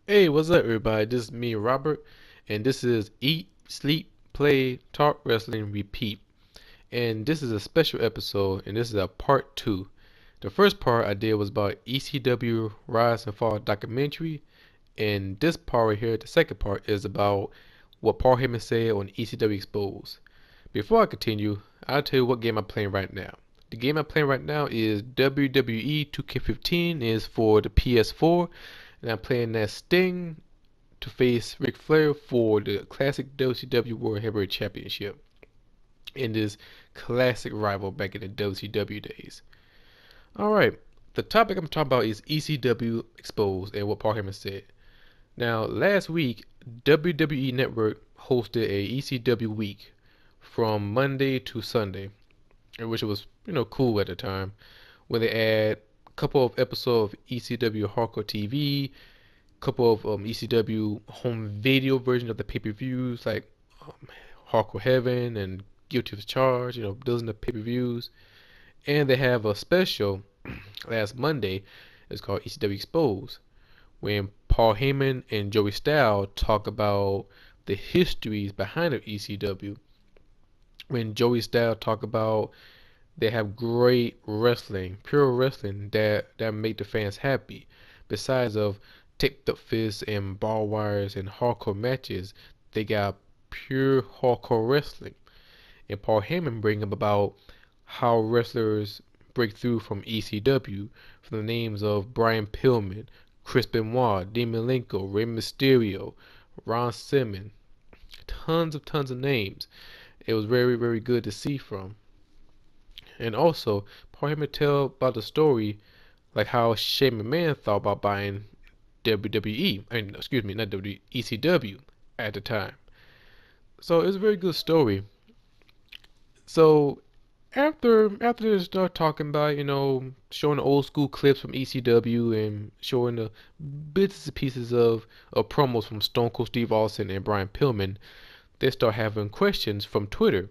Hey, what's up, everybody? This is me, Robert, and this is Eat, Sleep, Play, Talk Wrestling, Repeat. And this is a special episode, and this is a part two. The first part I did was about ECW Rise and Fall documentary, and this part right here, the second part, is about what Paul Heyman said on ECW Expose. Before I continue, I'll tell you what game I'm playing right now. The game I'm playing right now is WWE 2K15, is for the PS4, and I'm playing as Sting to face Ric Flair for the classic WCW World Heavyweight Championship in this classic rival back in the WCW days. Alright, the topic I'm talking about is ECW Exposed and what Paul Heyman said. Now, last week, WWE Network hosted a ECW week from Monday to Sunday, which was, cool at the time, where they add a couple of episodes of ECW Hardcore TV, couple of ECW home video version of the pay-per-views like um, Hardcore Heaven and Guilty as Charged, dozens of pay-per-views. And they have a special last Monday. It's called ECW Expose, when Paul Heyman and Joey Styles talk about the histories behind the ECW. When Joey Styles talk about they have great wrestling, pure wrestling that make the fans happy. Besides of taped up fists and barbed wires and hardcore matches, they got pure hardcore wrestling. And Paul Heyman bring up about how wrestlers break through from ECW, from the names of Brian Pillman, Chris Benoit, Dean Malenko, Rey Mysterio, Ron Simmons, tons of names. It was very, very good to see from. And also, Paul Heyman tell about the story, like how Shane McMahon thought about buying WWE, excuse me, not WWE, ECW at the time. So it's a very good story. So after they start talking about, showing the old school clips from ECW and showing the bits and pieces of promos from Stone Cold Steve Austin and Brian Pillman, they start having questions from Twitter.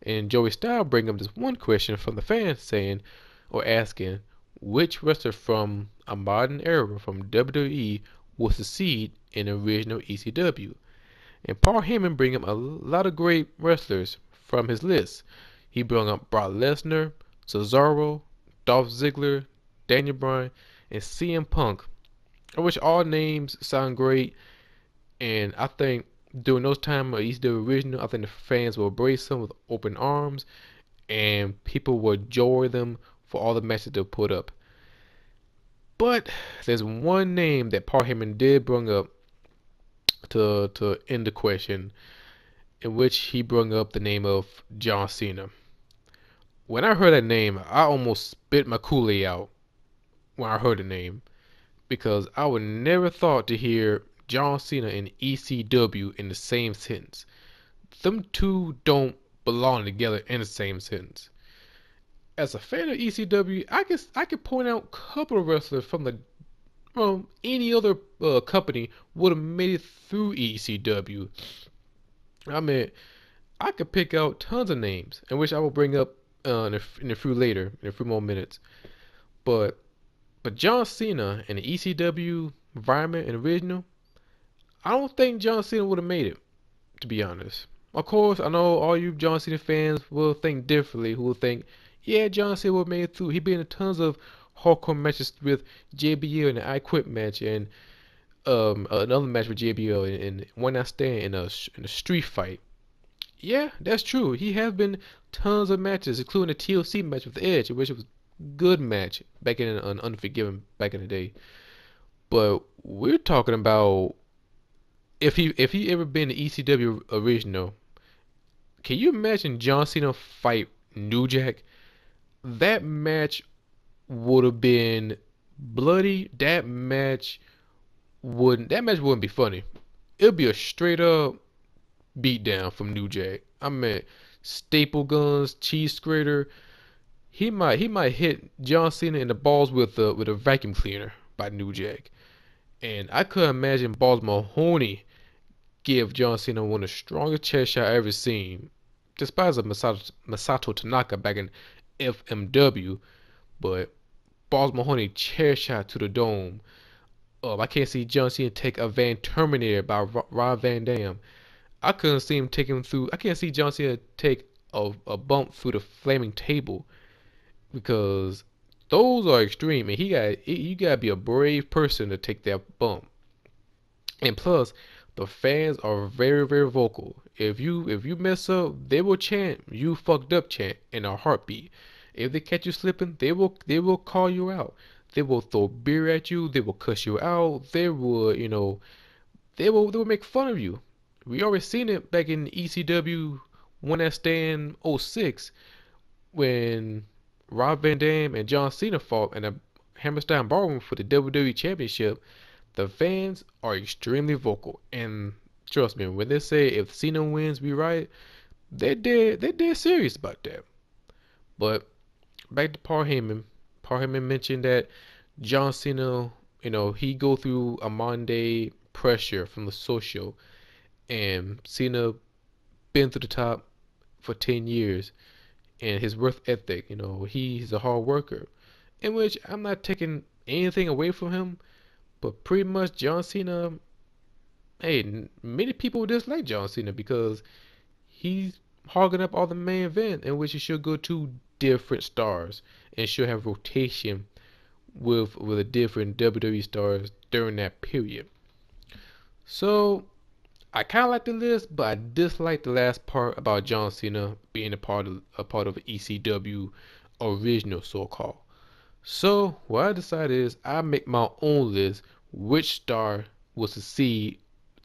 And Joey Styles bring up this one question from the fans saying or asking which wrestler from a modern era from WWE will succeed in the original ECW. And Paul Heyman bring up a lot of great wrestlers from his list. He brought up Brock Lesnar, Cesaro, Dolph Ziggler, Daniel Bryan, and CM Punk, which all names sound great. And I think during those times of ECW original, I think the fans will embrace them with open arms, and people will enjoy them for all the matches they'll put up. But there's one name that Paul Heyman did bring up to end the question, in which he brought up the name of John Cena. When I heard that name, I almost spit my Kool-Aid out when I heard the name, because I would never thought to hear John Cena and ECW in the same sentence. Them two don't belong together in the same sentence. As a fan of ECW, I guess I could point out a couple of wrestlers from any other company would have made it through ECW. I mean, I could pick out tons of names, in which I will bring up in a few later, in a few more minutes. But John Cena in the ECW environment and original, I don't think John Cena would have made it, to be honest. Of course, I know all you John Cena fans will think differently, who will think, yeah, John Cena would have made it through. He'd been in tons of hardcore matches with JBL in the I Quit match and another match with JBL and One Night Stand in a street fight. Yeah, that's true. He has been tons of matches, including the TLC match with Edge, which was a good match back in Unforgiven back in the day. But we're talking about if he ever been the ECW original, can you imagine John Cena fight New Jack? That match would have been bloody. That match wouldn't be funny. It'd be a straight up beat down from New Jack. I mean, staple guns, cheese grater. He might hit John Cena in the balls with a vacuum cleaner by New Jack. And I could imagine Balls Mahoney give John Cena one of the strongest chair shot I ever seen. Despite of Masato Tanaka back in FMW, but Balls Mahoney chair shot to the dome. I can't see John Cena take a Van Terminator by Rob Van Dam. I couldn't see him take him through. I can't see John Cena take a bump through the flaming table because those are extreme, and you gotta be a brave person to take that bump. And plus, the fans are very very vocal. If you mess up, they will chant "you fucked up" chant in a heartbeat. If they catch you slipping, they will call you out. They will throw beer at you. They will cuss you out. They will make fun of you. We already seen it back in ECW One Night Stand '06 when Rob Van Dam and John Cena fought in a Hammerstein Ballroom for the WWE Championship. The fans are extremely vocal, and trust me, when they say if Cena wins, we riot, they're dead serious about that. But back to Paul Heyman. Paul Heyman mentioned that John Cena, he go through a modern day pressure from the social, and Cena been to the top for 10 years, and his work ethic, he's a hard worker, in which I'm not taking anything away from him, but pretty much John Cena, hey, many people dislike John Cena because he's hogging up all the main event, in which he should go to different stars and should have rotation with the different WWE stars during that period. So I kind of like the list, but I dislike the last part about John Cena being a part of ECW original so-called. So what I decided is I make my own list which star will succeed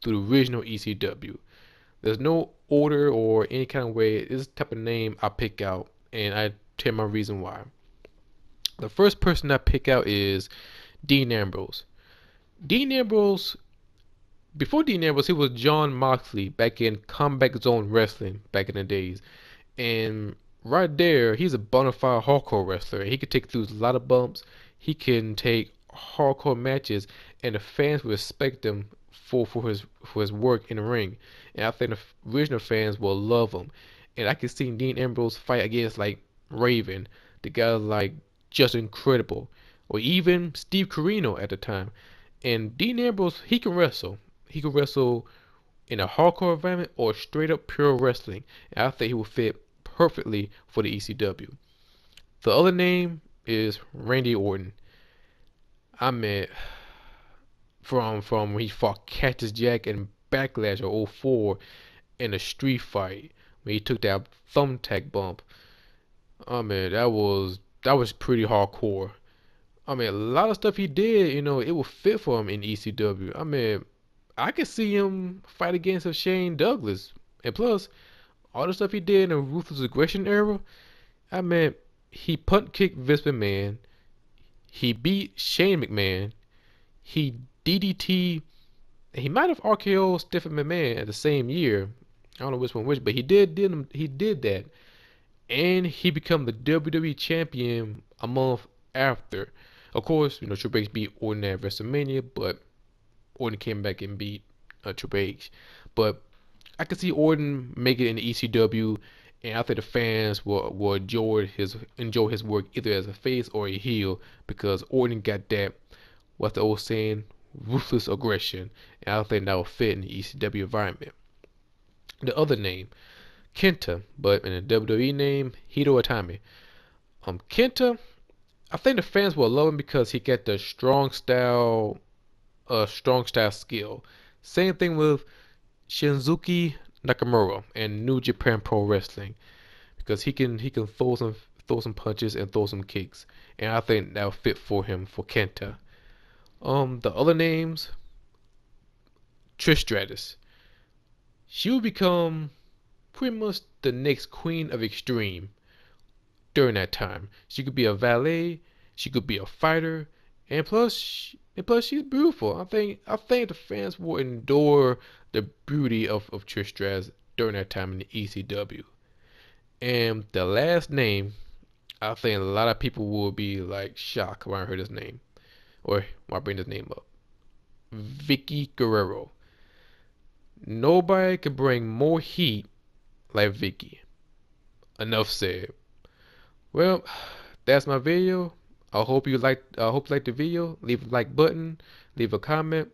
through the original ECW. There's no order or any kind of way. This type of name I pick out, and I tell my reason why. The first person I pick out is Dean Ambrose. Dean Ambrose, before Dean Ambrose, he was John Moxley back in Combat Zone Wrestling back in the days. And right there, he's a bona fide hardcore wrestler. He can take through a lot of bumps. He can take hardcore matches, and the fans respect him for his work in the ring. And I think the original fans will love him. And I can see Dean Ambrose fight against like Raven, the guys like just incredible, or even Steve Corino at the time. And Dean Ambrose, he can wrestle. He can wrestle in a hardcore environment or straight up pure wrestling. And I think he will fit perfectly for the ECW. The other name is Randy Orton. I mean, from when he fought Cactus Jack in Backlash of '04 in a street fight when he took that thumbtack bump. I mean, that was pretty hardcore. I mean, a lot of stuff he did, it would fit for him in ECW. I mean, I could see him fight against a Shane Douglas. And plus, all the stuff he did in the Ruthless Aggression era, I mean, he punt kicked Vince McMahon. He beat Shane McMahon. He DDT. He might have RKO Stephen McMahon at the same year. I don't know which, but he did that, and he became the WWE champion a month after. Of course, Triple H beat Orton at WrestleMania, but Orton came back and beat Triple H. But I could see Orton make it in the ECW, and I think the fans will enjoy his work either as a face or a heel because Orton got that, what's the old saying, ruthless aggression, and I think that will fit in the ECW environment. The other name, Kenta, but in the WWE name, Hito Itami. Kenta, I think the fans will love him because he got the strong style skill. Same thing with Shinsuke Nakamura and New Japan Pro Wrestling because he can throw some punches and throw some kicks, and I think that'll fit for him for Kenta. The other names, Trish Stratus. She will become pretty much the next queen of extreme during that time. She could be a valet, she could be a fighter, and plus she's beautiful. I think the fans will endure the beauty of Trish Stratus during that time in the ECW. And the last name, I think a lot of people will be like shocked when I heard his name or when I bring his name up. Vicky Guerrero. Nobody could bring more heat like Vicky. Enough said. Well, that's my video. I hope you like the video. Leave a like button. leave a comment.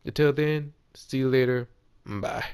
Until then, see you later. Bye.